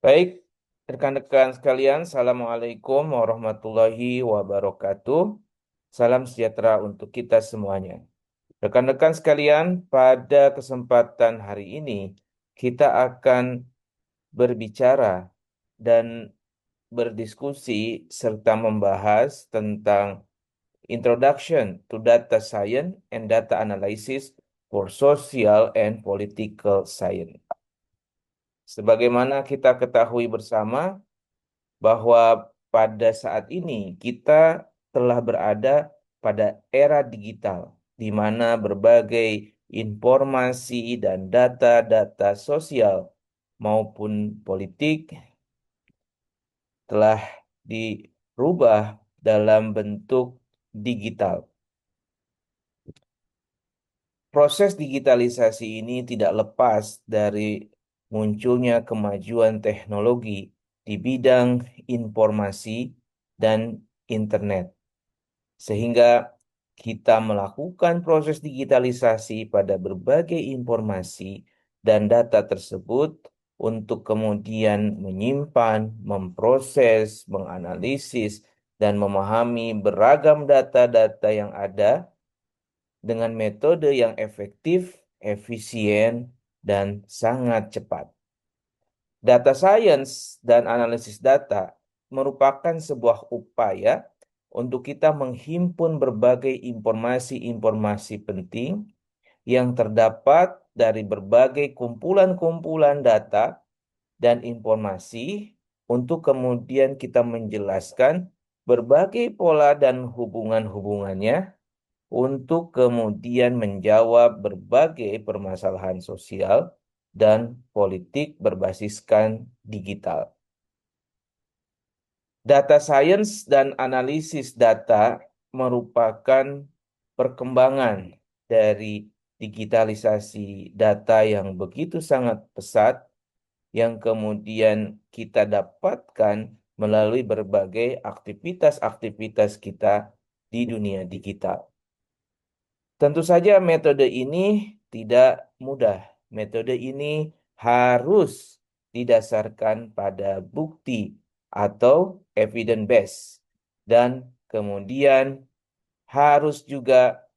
Baik, rekan-rekan sekalian, Assalamualaikum warahmatullahi wabarakatuh. Salam sejahtera untuk kita semuanya. Rekan-rekan sekalian, pada kesempatan hari ini kita akan berbicara dan berdiskusi serta membahas tentang Introduction to Data Science and Data Analysis for Social and Political Science. Sebagaimana kita ketahui bersama, bahwa pada saat ini kita telah berada pada era digital, di mana berbagai informasi dan data-data sosial maupun politik telah dirubah dalam bentuk digital. Proses digitalisasi ini tidak lepas dari munculnya kemajuan teknologi di bidang informasi dan internet, sehingga kita melakukan proses digitalisasi pada berbagai informasi dan data tersebut untuk kemudian menyimpan, memproses, menganalisis, dan memahami beragam data-data yang ada dengan metode yang efektif, efisien, dan sangat cepat. Data science dan analisis data merupakan sebuah upaya untuk kita menghimpun berbagai informasi-informasi penting yang terdapat dari berbagai kumpulan-kumpulan data dan informasi untuk kemudian kita menjelaskan berbagai pola dan hubungan-hubungannya untuk kemudian menjawab berbagai permasalahan sosial dan politik berbasiskan digital. Data science dan analisis data merupakan perkembangan dari digitalisasi data yang begitu sangat pesat yang kemudian kita dapatkan melalui berbagai aktivitas-aktivitas kita di dunia digital. Tentu saja metode ini tidak mudah. Metode ini harus didasarkan pada bukti atau evidence base dan kemudian harus juga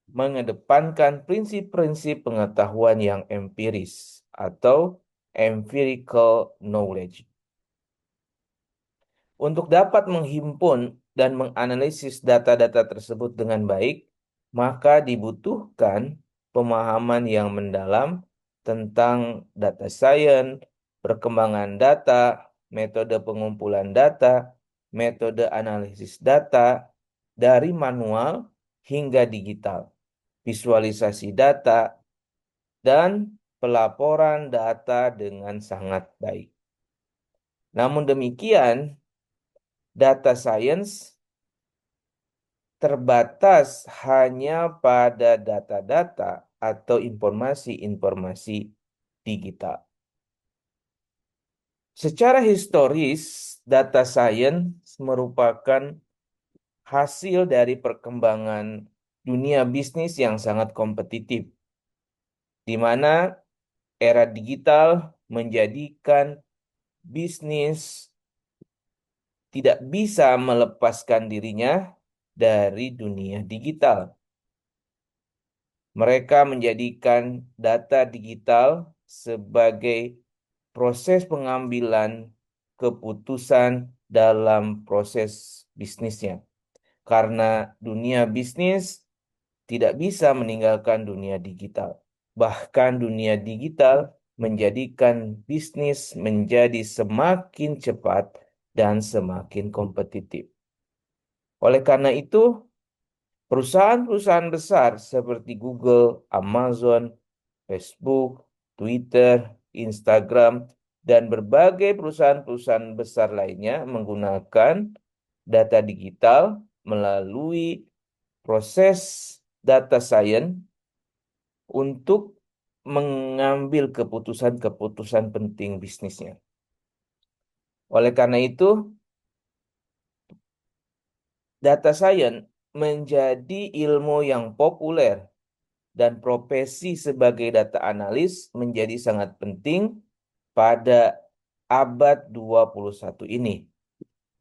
mengedepankan prinsip-prinsip pengetahuan yang empiris atau empirical knowledge. Untuk dapat menghimpun dan menganalisis data-data tersebut dengan baik, maka dibutuhkan pemahaman yang mendalam tentang data science, perkembangan data, metode pengumpulan data, metode analisis data dari manual hingga digital, visualisasi data, dan pelaporan data dengan sangat baik. Namun demikian, data science terbatas hanya pada data-data atau informasi-informasi digital. Secara historis, data science merupakan hasil dari perkembangan dunia bisnis yang sangat kompetitif, di mana era digital menjadikan bisnis tidak bisa melepaskan dirinya dari dunia digital. Mereka menjadikan data digital sebagai proses pengambilan keputusan dalam proses bisnisnya. Karena dunia bisnis tidak bisa meninggalkan dunia digital. Bahkan dunia digital menjadikan bisnis menjadi semakin cepat dan semakin kompetitif. Oleh karena itu, perusahaan-perusahaan besar seperti Google, Amazon, Facebook, Twitter, Instagram, dan berbagai perusahaan-perusahaan besar lainnya menggunakan data digital melalui proses data science untuk mengambil keputusan-keputusan penting bisnisnya. Oleh karena itu, data science menjadi ilmu yang populer dan profesi sebagai data analis menjadi sangat penting pada abad 21 ini.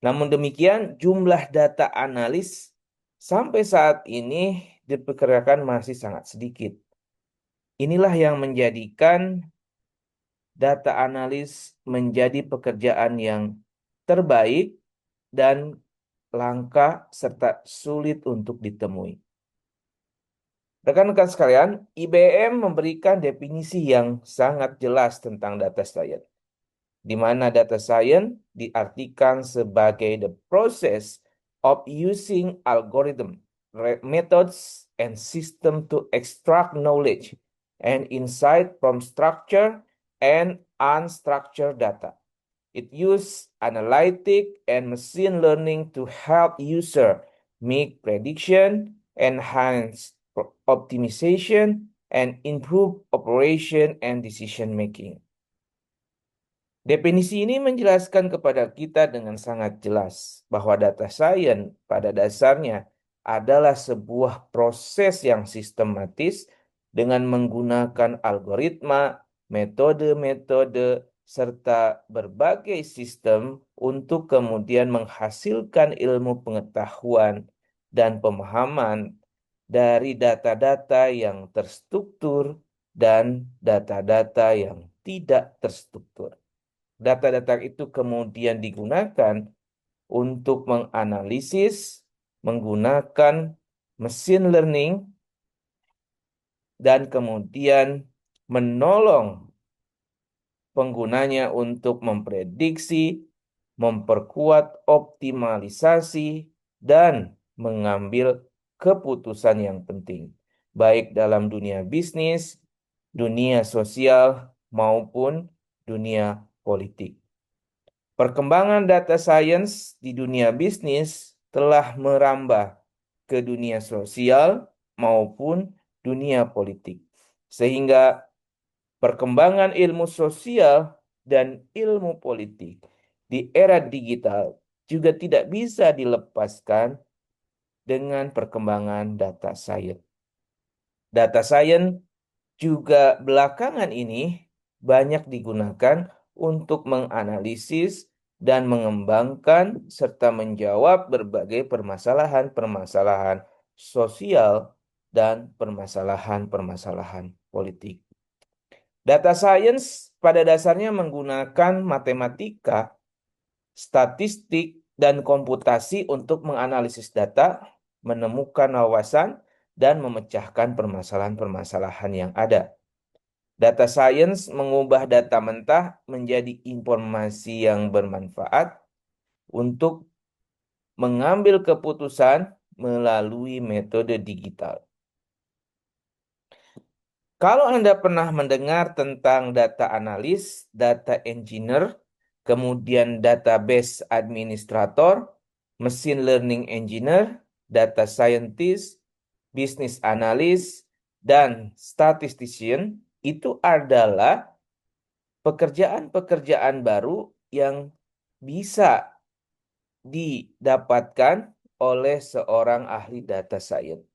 Namun demikian, jumlah data analis sampai saat ini diperkirakan masih sangat sedikit. Inilah yang menjadikan data analis menjadi pekerjaan yang terbaik dan langka serta sulit untuk ditemui. Rekan-rekan sekalian, IBM memberikan definisi yang sangat jelas tentang data science, di mana data science diartikan sebagai the process of using algorithm, methods, and system to extract knowledge and insight from structured and unstructured data. It uses analytic and machine learning to help user make prediction, enhance optimization, and improve operation and decision making. Definisi ini menjelaskan kepada kita dengan sangat jelas bahwa data science pada dasarnya adalah sebuah proses yang sistematis dengan menggunakan algoritma, metode-metode, serta berbagai sistem untuk kemudian menghasilkan ilmu pengetahuan dan pemahaman dari data-data yang terstruktur dan data-data yang tidak terstruktur. Data-data itu kemudian digunakan untuk menganalisis menggunakan mesin learning dan kemudian menolong penggunanya untuk memprediksi, memperkuat optimalisasi, dan mengambil keputusan yang penting, baik dalam dunia bisnis, dunia sosial, maupun dunia politik. Perkembangan data science di dunia bisnis telah merambah ke dunia sosial maupun dunia politik. Sehingga perkembangan ilmu sosial dan ilmu politik di era digital juga tidak bisa dilepaskan dengan perkembangan data science. Data science juga belakangan ini banyak digunakan untuk menganalisis dan mengembangkan serta menjawab berbagai permasalahan-permasalahan sosial dan permasalahan-permasalahan politik. Data science pada dasarnya menggunakan matematika, statistik, dan komputasi untuk menganalisis data, menemukan wawasan, dan memecahkan permasalahan-permasalahan yang ada. Data science mengubah data mentah menjadi informasi yang bermanfaat untuk mengambil keputusan melalui metode digital. Kalau Anda pernah mendengar tentang data analis, data engineer, kemudian database administrator, machine learning engineer, data scientist, business analyst, dan statistician, itu adalah pekerjaan-pekerjaan baru yang bisa didapatkan oleh seorang ahli data science.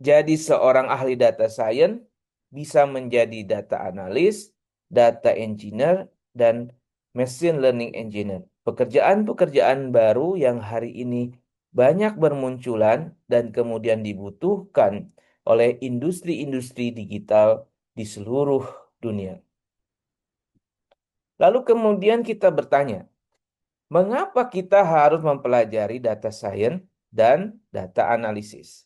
Jadi seorang ahli data science bisa menjadi data analis, data engineer, dan machine learning engineer. Pekerjaan-pekerjaan baru yang hari ini banyak bermunculan dan kemudian dibutuhkan oleh industri-industri digital di seluruh dunia. Lalu kemudian kita bertanya, mengapa kita harus mempelajari data science dan data analisis?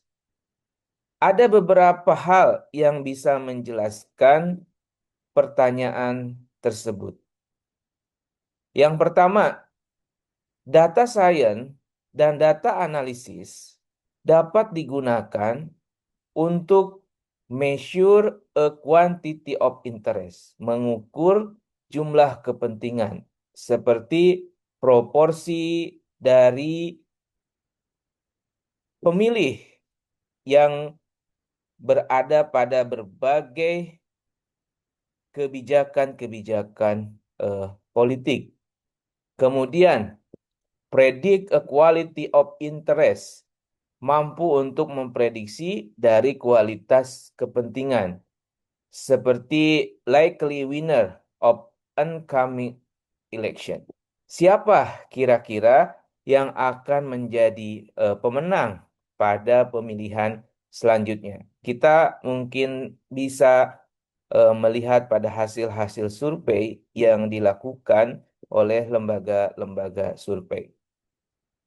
Ada beberapa hal yang bisa menjelaskan pertanyaan tersebut. Yang pertama, data science dan data analisis dapat digunakan untuk measure a quantity of interest, mengukur jumlah kepentingan, seperti proporsi dari pemilih yang berada pada berbagai kebijakan-kebijakan politik. Kemudian, predict a quality of interest, mampu untuk memprediksi dari kualitas kepentingan. seperti likely winner of incoming election. Siapa kira-kira yang akan menjadi pemenang pada pemilihan selanjutnya? Kita mungkin bisa melihat pada hasil-hasil survei yang dilakukan oleh lembaga-lembaga survei.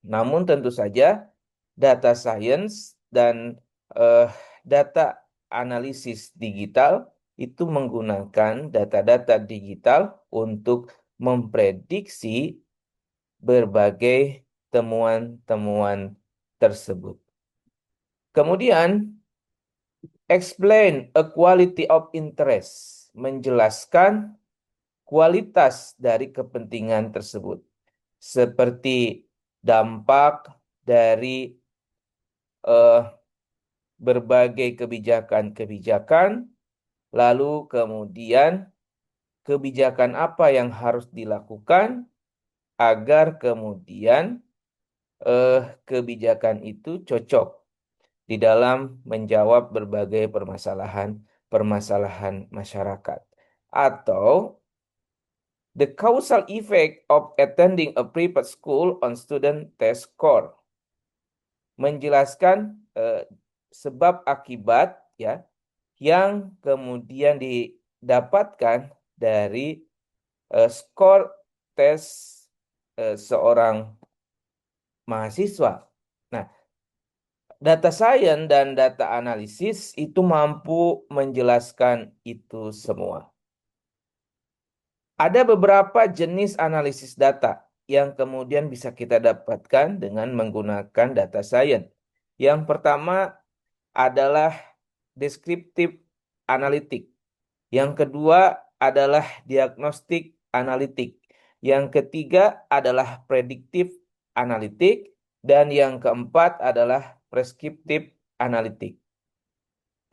Namun tentu saja data science dan eh, data analisis digital itu menggunakan data-data digital untuk memprediksi berbagai temuan-temuan tersebut. Kemudian, explain a quality of interest, menjelaskan kualitas dari kepentingan tersebut, seperti dampak dari eh, berbagai kebijakan-kebijakan, lalu kemudian kebijakan apa yang harus dilakukan agar kemudian kebijakan itu cocok di dalam menjawab berbagai permasalahan masyarakat. Atau the causal effect of attending a private school on student test score, menjelaskan sebab akibat ya yang kemudian didapatkan dari skor tes seorang mahasiswa. Nah, data science dan data analisis itu mampu menjelaskan itu semua. Ada beberapa jenis analisis data yang kemudian bisa kita dapatkan dengan menggunakan data science. Yang pertama adalah descriptive analytic. Yang kedua adalah diagnostic analytic. Yang ketiga adalah predictive analytic. Dan yang keempat adalah prescriptive analytic.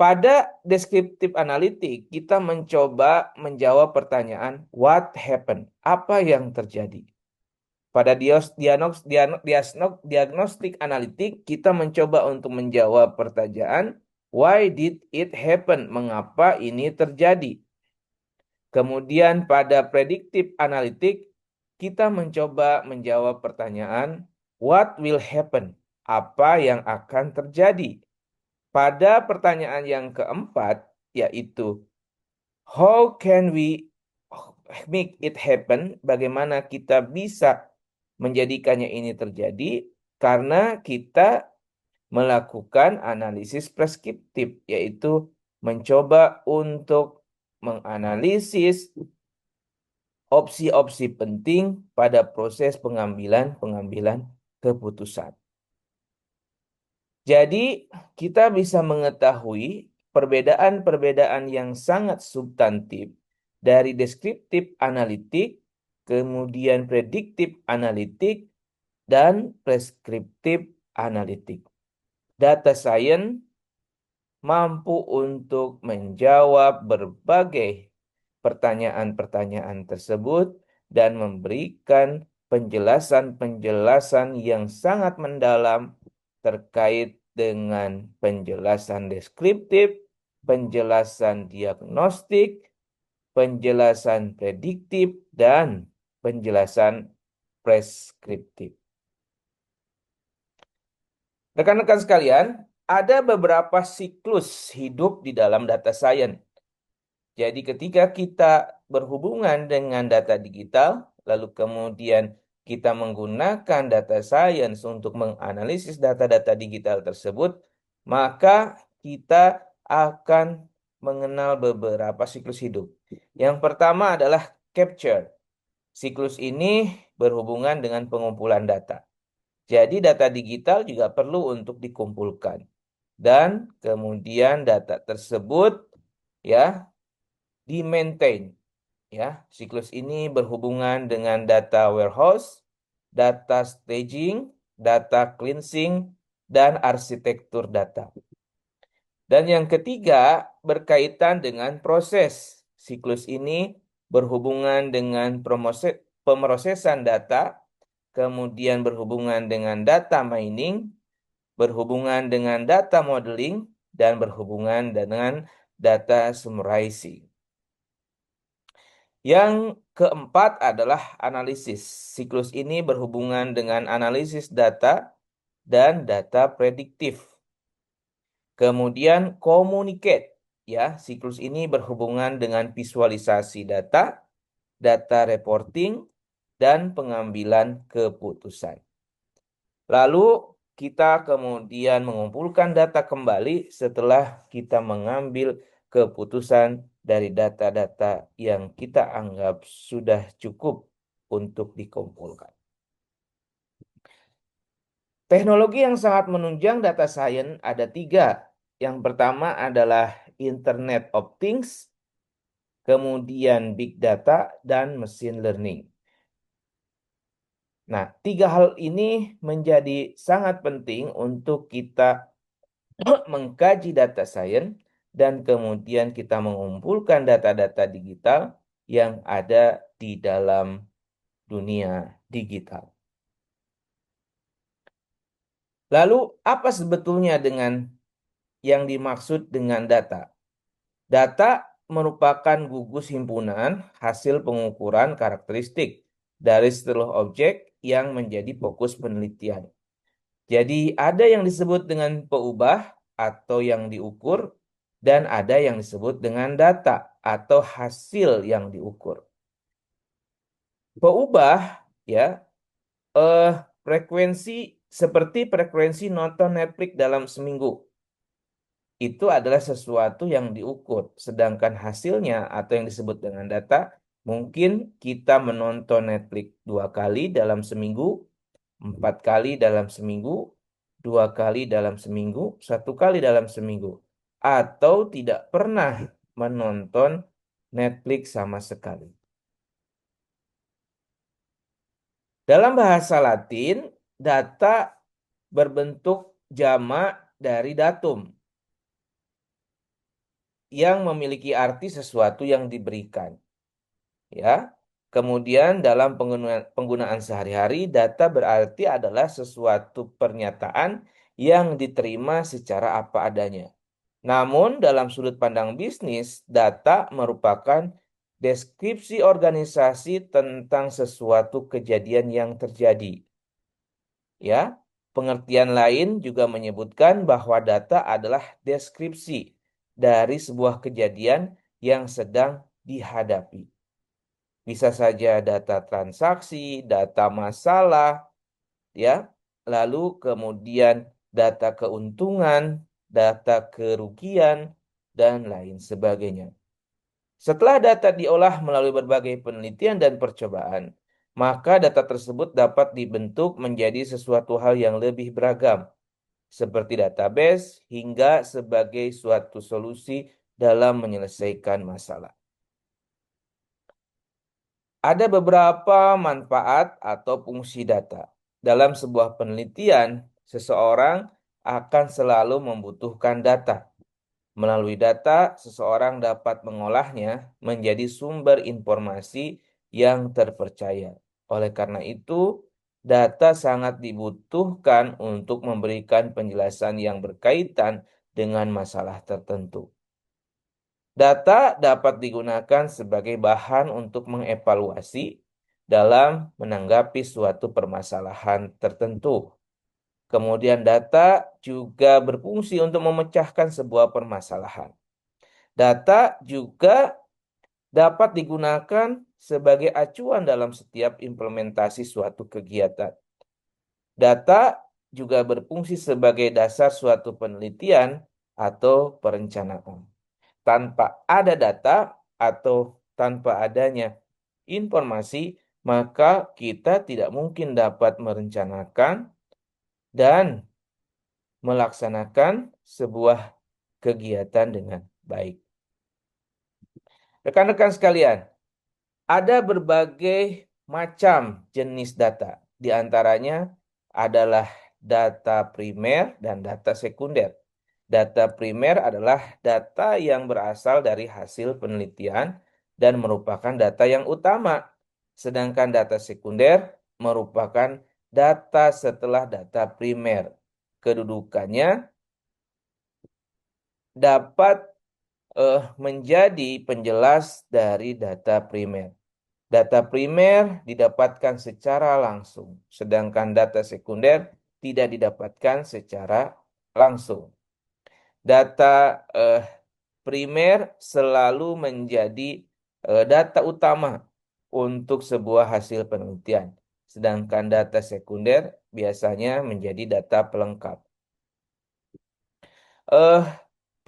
Pada descriptive analytic, kita mencoba menjawab pertanyaan, what happened? Apa yang terjadi? Pada diagnostic analitik, kita mencoba untuk menjawab pertanyaan, why did it happen? Mengapa ini terjadi? Kemudian pada predictive analitik, kita mencoba menjawab pertanyaan, what will happen? Apa yang akan terjadi? Pada pertanyaan yang keempat, yaitu how can we make it happen? Bagaimana kita bisa menjadikannya ini terjadi? Karena kita melakukan analisis preskriptif, yaitu mencoba untuk menganalisis opsi-opsi penting pada proses pengambilan keputusan. Jadi, kita bisa mengetahui perbedaan-perbedaan yang sangat substantif dari deskriptif analitik, kemudian prediktif analitik, dan preskriptif analitik. Data science mampu untuk menjawab berbagai pertanyaan-pertanyaan tersebut dan memberikan penjelasan-penjelasan yang sangat mendalam terkait dengan penjelasan deskriptif, penjelasan diagnostik, penjelasan prediktif, dan penjelasan preskriptif. Rekan-rekan sekalian, ada beberapa siklus hidup di dalam data science. Jadi ketika kita berhubungan dengan data digital, lalu kemudian kita menggunakan data science untuk menganalisis data-data digital tersebut, maka kita akan mengenal beberapa siklus hidup. Yang pertama adalah capture. Siklus ini berhubungan dengan pengumpulan data. Jadi data digital juga perlu untuk dikumpulkan. Dan kemudian data tersebut ya di-maintain. Ya, siklus ini berhubungan dengan data warehouse, data staging, data cleansing, dan arsitektur data. Dan yang ketiga berkaitan dengan proses. Siklus ini berhubungan dengan pemrosesan data, kemudian berhubungan dengan data mining, berhubungan dengan data modeling, dan berhubungan dengan data summarizing. Yang keempat adalah analisis. Siklus ini berhubungan dengan analisis data dan data prediktif. Kemudian communicate, ya, siklus ini berhubungan dengan visualisasi data, data reporting, dan pengambilan keputusan. Lalu kita kemudian mengumpulkan data kembali setelah kita mengambil keputusan dari data-data yang kita anggap sudah cukup untuk dikumpulkan. Teknologi yang sangat menunjang data science ada 3. Yang pertama adalah Internet of Things, kemudian Big Data, dan Machine Learning. Nah, 3 hal ini menjadi sangat penting untuk kita mengkaji data science dan kemudian kita mengumpulkan data-data digital yang ada di dalam dunia digital. Lalu, apa sebetulnya dengan yang dimaksud dengan data? Data merupakan gugus himpunan hasil pengukuran karakteristik dari seluruh objek yang menjadi fokus penelitian. Jadi ada yang disebut dengan peubah atau yang diukur dan ada yang disebut dengan data atau hasil yang diukur. Peubah, ya, frekuensi seperti frekuensi nonton Netflix dalam seminggu. Itu adalah sesuatu yang diukur. Sedangkan hasilnya atau yang disebut dengan data, mungkin kita menonton Netflix 2 kali dalam seminggu, 4 kali dalam seminggu, 2 kali dalam seminggu, 1 kali dalam seminggu. Atau tidak pernah menonton Netflix sama sekali. Dalam bahasa Latin, data berbentuk jamak dari datum yang memiliki arti sesuatu yang diberikan. Ya. Kemudian dalam penggunaan sehari-hari, data berarti adalah sesuatu pernyataan yang diterima secara apa adanya. Namun dalam sudut pandang bisnis, data merupakan deskripsi organisasi tentang sesuatu kejadian yang terjadi. Ya, pengertian lain juga menyebutkan bahwa data adalah deskripsi dari sebuah kejadian yang sedang dihadapi. Bisa saja data transaksi, data masalah, ya. Lalu kemudian data keuntungan, data kerugian, dan lain sebagainya. Setelah data diolah melalui berbagai penelitian dan percobaan, maka data tersebut dapat dibentuk menjadi sesuatu hal yang lebih beragam, seperti database hingga sebagai suatu solusi dalam menyelesaikan masalah. Ada beberapa manfaat atau fungsi data. Dalam sebuah penelitian, seseorang akan selalu membutuhkan data. Melalui data, seseorang dapat mengolahnya menjadi sumber informasi yang terpercaya. Oleh karena itu, data sangat dibutuhkan untuk memberikan penjelasan yang berkaitan dengan masalah tertentu. Data dapat digunakan sebagai bahan untuk mengevaluasi dalam menanggapi suatu permasalahan tertentu. Kemudian data juga berfungsi untuk memecahkan sebuah permasalahan. Data juga dapat digunakan sebagai acuan dalam setiap implementasi suatu kegiatan. Data juga berfungsi sebagai dasar suatu penelitian atau perencanaan. Tanpa ada data atau tanpa adanya informasi, maka kita tidak mungkin dapat merencanakan dan melaksanakan sebuah kegiatan dengan baik. Rekan-rekan sekalian, ada berbagai macam jenis data. Di antaranya adalah data primer dan data sekunder. Data primer adalah data yang berasal dari hasil penelitian dan merupakan data yang utama. Sedangkan data sekunder merupakan data setelah data primer. Kedudukannya dapat menjadi penjelas dari data primer. Data primer didapatkan secara langsung, sedangkan data sekunder tidak didapatkan secara langsung. Data primer selalu menjadi data utama untuk sebuah hasil penelitian, sedangkan data sekunder biasanya menjadi data pelengkap. Eh,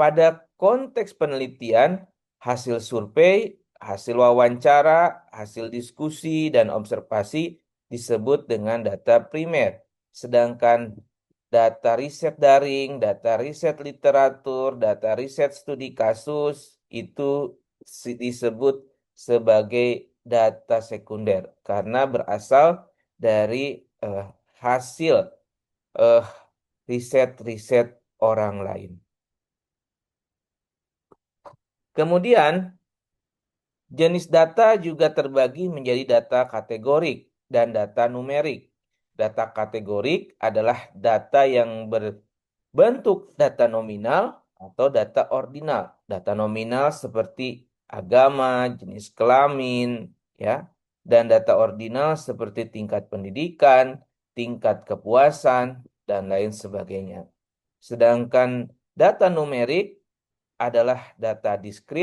Pada konteks penelitian, hasil survei, hasil wawancara, hasil diskusi, dan observasi disebut dengan data primer. Sedangkan data riset daring, data riset literatur, data riset studi kasus itu disebut sebagai data sekunder karena berasal dari eh, hasil eh, riset-riset orang lain. Kemudian, jenis data juga terbagi menjadi data kategorik dan data numerik. Data kategorik adalah data yang berbentuk data nominal atau data ordinal. Data nominal seperti agama, jenis kelamin, ya, dan data ordinal seperti tingkat pendidikan, tingkat kepuasan, dan lain sebagainya. Sedangkan data numerik adalah data diskrit